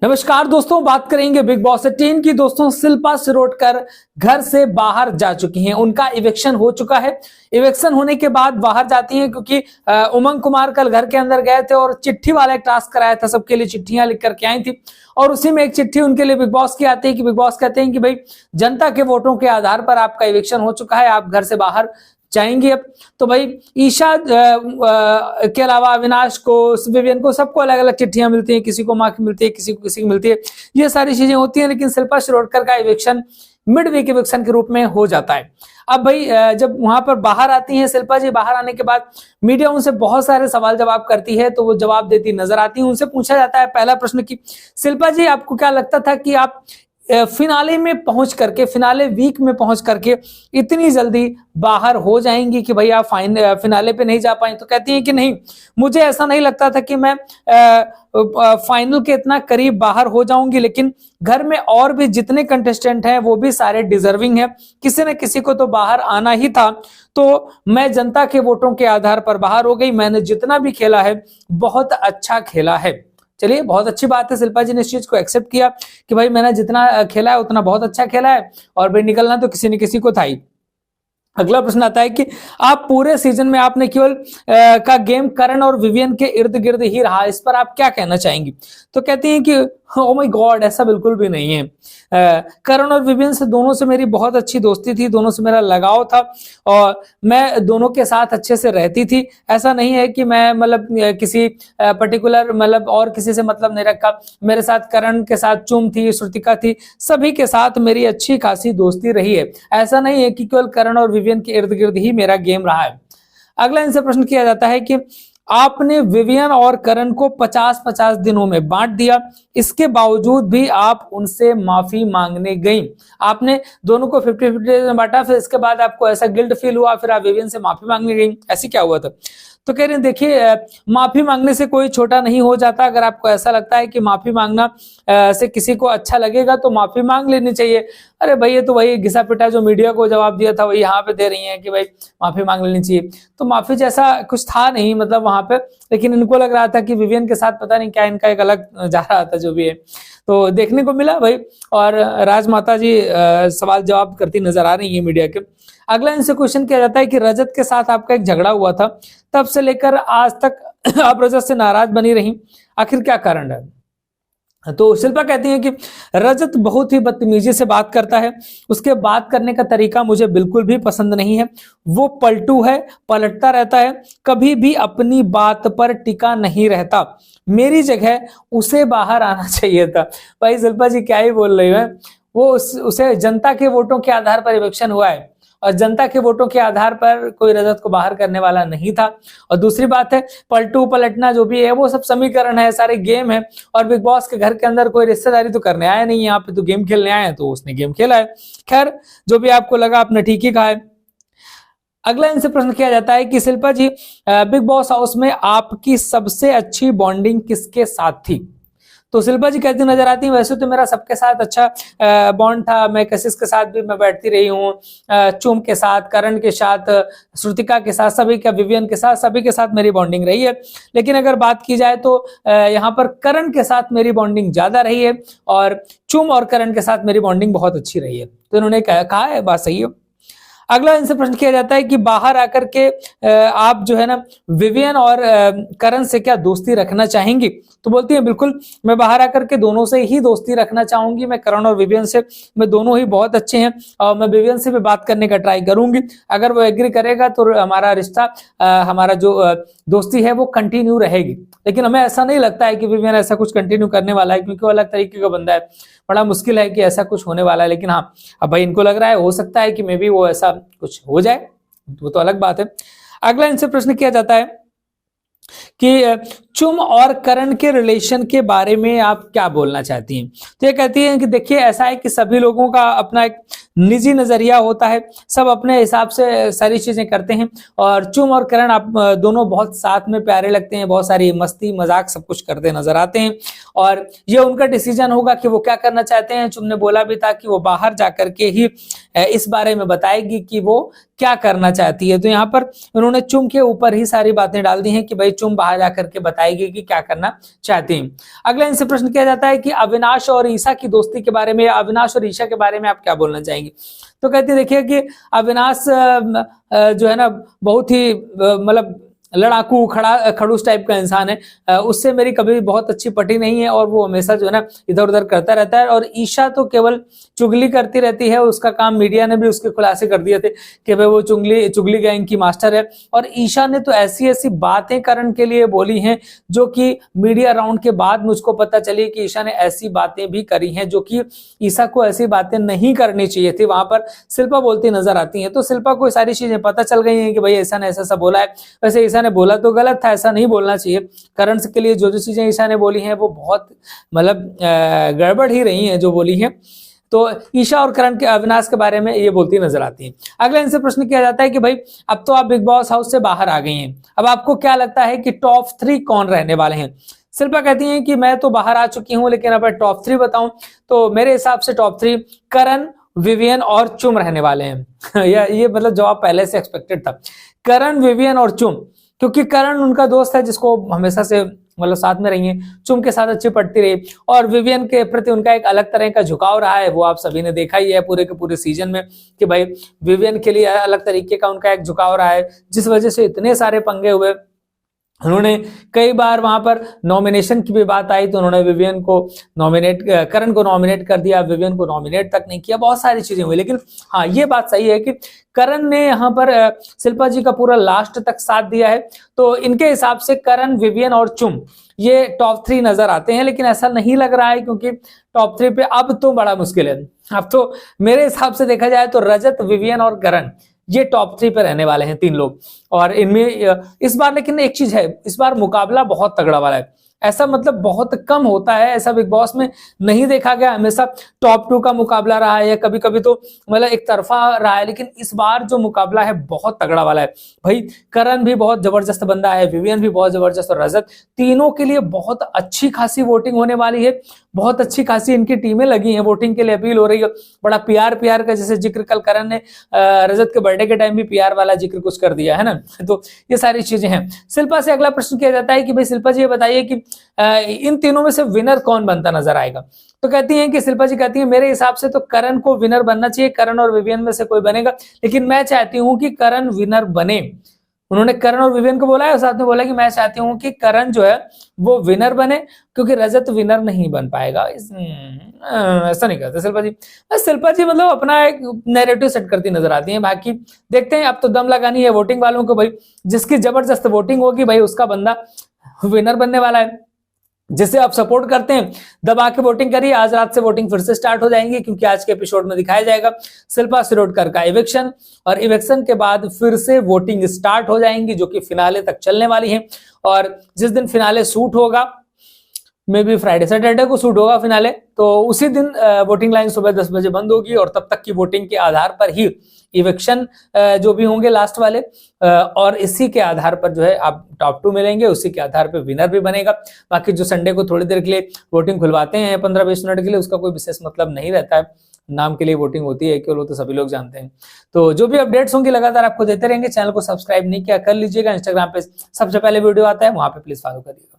नमस्कार दोस्तों, बात करेंगे बिग बॉस 18 की। दोस्तों, शिल्पा शिरोडकर घर से बाहर जा चुकी हैं। उनका इविक्शन हो चुका है। इविक्शन होने के बाद बाहर जाती हैं क्योंकि उमंग कुमार कल घर के अंदर गए थे और चिट्ठी वाला एक टास्क कराया था, सबके लिए चिट्ठियां लिख करके आई थी। और उसी में एक चिट्ठी उनके लिए बिग बॉस की आती है कि बिग बॉस कहते हैं कि भाई जनता के वोटों के आधार पर आपका इविक्शन हो चुका है, आप घर से बाहर जाएंगे। अब तो भाई ईशा के अलावा अविनाश को, विवियन को, सबको अलग अलग चिट्ठियां मिलती हैं, किसी को माँ की मिलती है, किसी को किसी की मिलती है, ये सारी चीजें होती हैं। लेकिन शिल्पा शिरोडकर का इविक्शन मिड वीक इविक्शन के रूप में हो जाता है। अब भाई जब वहां पर बाहर आती हैं शिल्पा जी, बाहर आने के बाद मीडिया उनसे बहुत सारे सवाल जवाब करती है, तो वो जवाब देती नजर आती है। उनसे पूछा जाता है पहला प्रश्न कि शिल्पा जी, आपको क्या लगता था कि आप फिनाले में पहुंच करके, फिनाले वीक में पहुंच करके इतनी जल्दी बाहर हो जाएंगी कि भाई आप फिनाले पे नहीं जा पाए? तो कहती हैं कि नहीं, मुझे ऐसा नहीं लगता था कि मैं फाइनल के इतना करीब बाहर हो जाऊंगी, लेकिन घर में और भी जितने कंटेस्टेंट हैं वो भी सारे डिजर्विंग हैं, किसी न किसी को तो बाहर आना ही था। तो मैं जनता के वोटों के आधार पर बाहर हो गई। मैंने जितना भी खेला है बहुत अच्छा खेला है। चलिए, बहुत अच्छी बात है, शिल्पा जी ने इस चीज को एक्सेप्ट किया कि भाई मैंने जितना खेला है उतना बहुत अच्छा खेला है, और भाई निकलना तो किसी न किसी को था ही। अगला प्रश्न आता है कि आप पूरे सीजन में आपने केवल का गेम करण और विवियन के इर्द गिर्द ही रहा, इस पर आप क्या कहना चाहेंगी? तो कहती हैं कि ओ माय गॉड, ऐसा बिल्कुल भी नहीं है। करण और विवियन से, दोनों से मेरी बहुत अच्छी दोस्ती थी, दोनों से मेरा लगाव था और मैं दोनों के साथ अच्छे से रहती थी। ऐसा नहीं है कि मैं मतलब किसी पर्टिकुलर मतलब और किसी से मतलब नहीं रखा। मेरे साथ करण के साथ चुम थी, श्रुतिका थी, सभी के साथ मेरी अच्छी खासी दोस्ती रही है। ऐसा नहीं है कि केवल करण और विवियन के इर्द गिर्द ही मेरा गेम रहा है। अगला इनसे प्रश्न किया जाता है कि आपने विवियन और करण को 50-50 दिनों में बांट दिया, इसके बावजूद भी आप उनसे माफी मांगने गई। आपने दोनों को 50-50 में बांटा, फिर इसके बाद आपको ऐसा गिल्ट फील हुआ, फिर आप विवियन से माफी मांगने गई, ऐसी क्या हुआ था? तो कह रहे हैं देखिए, माफी मांगने से कोई छोटा नहीं हो जाता। अगर आपको ऐसा लगता है कि माफी मांगना से किसी को अच्छा लगेगा तो माफी मांग लेनी चाहिए। अरे भाई, ये तो वही घिसा पिटा जो मीडिया को जवाब दिया था वही यहाँ पे दे रही हैं कि भाई माफी मांग लेनी चाहिए। तो माफी जैसा कुछ था नहीं मतलब वहां पे, लेकिन इनको लग रहा था कि विवियन के साथ पता नहीं क्या इनका एक अलग जा रहा था, जो भी है तो देखने को मिला भाई। और राजमाता जी सवाल जवाब करती नजर आ रही है मीडिया के। अगला इनसे क्वेश्चन किया जाता है कि रजत के साथ आपका एक झगड़ा हुआ था, तब से लेकर आज तक आप रजत से नाराज बनी रही, आखिर क्या कारण है? तो शिल्पा कहती है कि रजत बहुत ही बदतमीजी से बात करता है, उसके बात करने का तरीका मुझे बिल्कुल भी पसंद नहीं है। वो पलटू है, पलटता रहता है, कभी भी अपनी बात पर टिका नहीं रहता। मेरी जगह उसे बाहर आना चाहिए था। भाई शिल्पा जी क्या ही बोल रही है। वो उसे जनता के वोटों के आधार पर इलेक्शन हुआ है और जनता के वोटों के आधार पर कोई रजत को बाहर करने वाला नहीं था। और दूसरी बात है, पलटू पलटना जो भी है वो सब समीकरण है, सारे गेम है, और बिग बॉस के घर के अंदर कोई रिश्तेदारी तो करने आया नहीं, यहाँ पे तो गेम खेलने आए हैं, तो उसने गेम खेला है। खैर, जो भी आपको लगा आपने ठीक ही कहा है। अगला इनसे प्रश्न किया जाता है कि शिल्पा जी, बिग बॉस हाउस में आपकी सबसे अच्छी बॉन्डिंग किसके साथ थी? तो शिल्पा जी कहती नजर आती है, वैसे तो मेरा सबके साथ अच्छा बॉन्ड था, मैं कशिश के साथ भी मैं बैठती रही हूँ, चुम के साथ, करण के साथ, श्रुतिका के साथ, सभी का, विवियन के साथ, सभी के साथ मेरी बॉन्डिंग रही है। लेकिन अगर बात की जाए तो यहाँ पर करण के साथ मेरी बॉन्डिंग ज्यादा रही है और चुम और करण के साथ मेरी बॉन्डिंग बहुत अच्छी रही है। तो इन्होंने कहा है, बात सही है। अगला इनसे प्रश्न किया जाता है कि बाहर आकर के आप जो है ना विवियन और करण से क्या दोस्ती रखना चाहेंगी? तो बोलती है बिल्कुल, मैं बाहर आकर के दोनों से ही दोस्ती रखना चाहूंगी। मैं करण और विवियन से, मैं दोनों ही बहुत अच्छे हैं और मैं विवियन से भी बात करने का ट्राई करूंगी। अगर वो एग्री करेगा तो हमारा रिश्ता, हमारा जो दोस्ती है वो कंटिन्यू रहेगी। लेकिन हमें ऐसा नहीं लगता है कि विवियन ऐसा कुछ कंटिन्यू करने वाला है, क्योंकि वो अलग तरीके का बंदा है। बड़ा मुश्किल है कि ऐसा कुछ होने वाला है। लेकिन हाँ, अब भाई इनको लग रहा है, हो सकता है कि मे बी वो ऐसा कुछ हो जाए, वो तो अलग बात है। अगला इनसे प्रश्न किया जाता है कि चुम और करण के रिलेशन के बारे में आप क्या बोलना चाहती हैं? तो ये कहती हैं कि देखिए, ऐसा है कि सभी लोगों का अपना एक निजी नजरिया होता है, सब अपने हिसाब से सारी चीजें करते हैं। और चुम और करण आप दोनों बहुत साथ में प्यारे लगते हैं, बहुत सारी मस्ती मजाक सब कुछ करते नजर आते हैं। और ये उनका डिसीजन होगा कि वो क्या करना चाहते हैं। चुम ने बोला भी था कि वो बाहर जाकर के ही इस बारे में बताएगी कि वो क्या करना चाहती है। तो यहाँ पर उन्होंने चुम के ऊपर ही सारी बातें डाल दी हैं कि भाई चुम बाहर जाकर के बताएगी कि क्या करना चाहती है। अगला इनसे प्रश्न किया जाता है कि अविनाश और ईशा की दोस्ती के बारे में, अविनाश और ईशा के बारे में आप क्या बोलना चाहेंगे। तो कहते हैं देखिए कि अविनाश जो है ना बहुत ही मतलब लड़ाकू खड़ूस टाइप का इंसान है, उससे मेरी कभी बहुत अच्छी पटी नहीं है और वो हमेशा जो है ना इधर उधर करता रहता है। और ईशा तो केवल चुगली करती रहती है, उसका काम मीडिया ने भी उसके खुलासे कर दिए थे कि भाई वो चुगली गैंग की मास्टर है। और ईशा ने तो ऐसी ऐसी बातें करण के लिए बोली हैं जो कि मीडिया राउंड के बाद मुझको पता चली कि ईशा ने ऐसी बातें भी करी हैं जो कि ईशा को ऐसी बातें नहीं करनी चाहिए थी। वहां पर शिल्पा बोलती नजर आती है, तो शिल्पा को सारी चीजें पता चल गई हैं कि भाई ऐसा ने ऐसा बोला है। वैसे ईशा ने बोला तो गलत था, ऐसा नहीं बोलना चाहिए। करण के लिए जो जो चीजें ईशा ने बोली हैं वो बहुत मतलब गड़बड़ ही रही हैं जो बोली हैं। तो ईशा और करण के अविनाश के बारे में ये बोलती नजर आती हैं। अगला इनसे प्रश्न किया जाता है कि भाई अब तो आप बिग बॉस हाउस से बाहर आ गई हैं, अब आपको क्या लगता है कि टॉप 3 कौन रहने वाले हैं। शिल्पा कहती हैं कि मैं तो बाहर आ चुकी हूं, लेकिन अब टॉप 3 बताऊं तो मेरे हिसाब से टॉप 3 करण, विवियन और चुम रहने वाले हैं। ये मतलब जवाब पहले से एक्सपेक्टेड था, करण, विवियन और चुम, क्योंकि करण उनका दोस्त है जिसको हमेशा से मतलब साथ में रही है, चुम के साथ अच्छी पड़ती रही, और विवियन के प्रति उनका एक अलग तरह का झुकाव रहा है। वो आप सभी ने देखा ही है पूरे के पूरे सीजन में कि भाई विवियन के लिए अलग तरीके का उनका एक झुकाव रहा है, जिस वजह से इतने सारे पंगे हुए। उन्होंने कई बार वहां पर नॉमिनेशन की भी बात आई तो उन्होंने विवियन को करण को नॉमिनेट कर दिया, विवियन को नॉमिनेट तक नहीं किया, बहुत सारी चीजें हुई। लेकिन हाँ ये बात सही है कि करण ने यहाँ पर शिल्पा जी का पूरा लास्ट तक साथ दिया है। तो इनके हिसाब से करण, विवियन और चुम ये टॉप 3 नजर आते हैं, लेकिन ऐसा नहीं लग रहा है क्योंकि टॉप 3 पे अब तो बड़ा मुश्किल है। अब तो मेरे हिसाब से देखा जाए तो रजत, विवियन और करण ये टॉप 3 पे रहने वाले हैं 3 लोग। और इनमें इस बार लेकिन एक चीज है, इस बार मुकाबला बहुत तगड़ा वाला है। ऐसा मतलब बहुत कम होता है, ऐसा बिग बॉस में नहीं देखा गया। हमेशा टॉप 2 का मुकाबला रहा है या कभी कभी तो मतलब एक तरफा रहा है, लेकिन इस बार जो मुकाबला है बहुत तगड़ा वाला है। भाई करण भी बहुत जबरदस्त बंदा है, विवियन भी बहुत जबरदस्त, और रजत, तीनों के लिए बहुत अच्छी खासी वोटिंग होने वाली है। बहुत अच्छी खासी इनकी टीमें लगी हैं, वोटिंग के लिए अपील हो रही है। बड़ा पीआर का जैसे जिक्र कल करण ने रजत के बर्थडे के टाइम भी पीआर वाला जिक्र कुछ कर दिया है ना। तो ये सारी चीजें हैं। शिल्पा से अगला प्रश्न किया जाता है कि भाई शिल्पा जी ये बताइए कि इन तीनों में से विनर कौन बनता नजर आएगा। तो कहती हैं कि शिल्पा जी कहती हैं मेरे हिसाब से तो करण को विनर बनना चाहिए, करण और विवियन में से कोई बनेगा, लेकिन मैं चाहती हूं कि करण विनर बने। उन्होंने करण और विवियन को बोला है और साथ में बोला कि मैं चाहती हूं कि करण जो है वो विनर बने, क्योंकि रजत विनर नहीं बन पाएगा। ऐसा नहीं करते शिल्पा जी। शिल्पा जी मतलब अपना एक नैरेटिव सेट करती नजर आती हैं। बाकी देखते हैं, अब तो दम लगानी है वोटिंग वालों को। भाई जिसकी जबरदस्त वोटिंग होगी भाई उसका बंदा विनर बनने वाला है। जिसे आप सपोर्ट करते हैं दबा के वोटिंग करिए। आज रात से वोटिंग फिर से स्टार्ट हो जाएंगी, क्योंकि आज के एपिसोड में दिखाया जाएगा शिल्पा शिरोडकर का इविक्शन, और इविक्शन के बाद फिर से वोटिंग स्टार्ट हो जाएंगी जो कि फिनाले तक चलने वाली है। और जिस दिन फिनाले शूट होगा, मे बी फ्राइडे सैटरडे को शूट होगा फिनाले, तो उसी दिन वोटिंग लाइन सुबह 10 बजे बंद होगी, और तब तक की वोटिंग के आधार पर ही इविक्शन जो भी होंगे लास्ट वाले, और इसी के आधार पर जो है आप टॉप 2 मिलेंगे, उसी के आधार पर विनर भी बनेगा। बाकी जो संडे को थोड़ी देर के लिए वोटिंग खुलवाते हैं 15-20 मिनट के लिए, उसका कोई विशेष मतलब नहीं रहता है, नाम के लिए वोटिंग होती है केवल, तो सभी लोग जानते हैं। तो जो भी अपडेट्स होंगे लगातार आपको देते रहेंगे। चैनल को सब्सक्राइब नहीं किया कर लीजिएगा, इंस्टाग्राम पे सबसे पहले वीडियो आता है, वहां पे प्लीज फॉलो करिएगा।